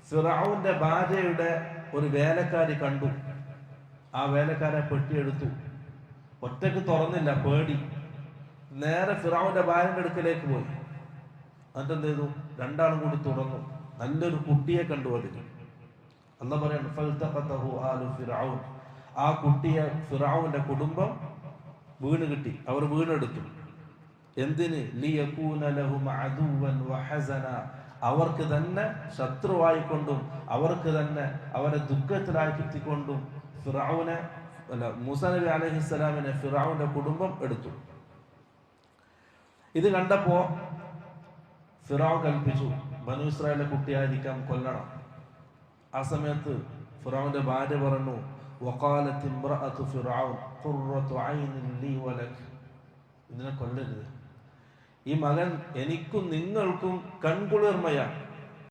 ഫിറഔന്റെ ഭാര്യയുടെ ഒരു വേലക്കാരി കണ്ടു. ആ വേലക്കാരെ പെട്ടിയെടുത്തു. ഒറ്റക്ക് തുറന്നില്ല, പേടി. നേരെ ഫിറഔന്റെ ഭാര്യന്റെ അടുക്കലേക്ക് പോയി. എന്നിട്ട് എന്ത് ചെയ്തു? രണ്ടാളും കൂടി തുറന്നു. നല്ലൊരു കുട്ടിയെ കണ്ടു. അതിൽ അല്ലാഹു പറയാണ് ഫൽതഖതഹു ആലു ഫിറഔൻ. ആ കുട്ടിയെ ഫിറഔന്റെ കുടുംബം വീണ് കിട്ടി, അവർ വീണെടുത്തു. എന്തിന്? ലിയകൂന ലഹും അദുവൻ വഹസന. അവർക്ക് തന്നെ ശത്രുവായിക്കൊണ്ടും അവർക്ക് തന്നെ അവരെ ദുഃഖത്തിലാക്കിക്കൊണ്ടും ഫിറഔനെ മൂസാ നബി അലൈഹിസ്സലാമിനെ ഫിറഔന്റെ കുടുംബം എടുത്തു. ഇത് കണ്ടപ്പോ ഫിറഔൻ കൽപ്പിച്ചു, ബനൂ ഇസ്രായേലിലെ കുട്ടിയായിരിക്കാം, കൊല്ലണം. ആ സമയത്ത് ഫിറഔന്റെ ഭാര്യ പറഞ്ഞു, വഖാലത്ത് ഇംറഅതു ഫിറഔൻ ഖുർറതു ഐനിൻ ലീ വലക്. ഇതിനെ കൊല്ലരുത്, ഈ മകൻ എനിക്കും നിങ്ങൾക്കും കൺകുളിർമയാണ്.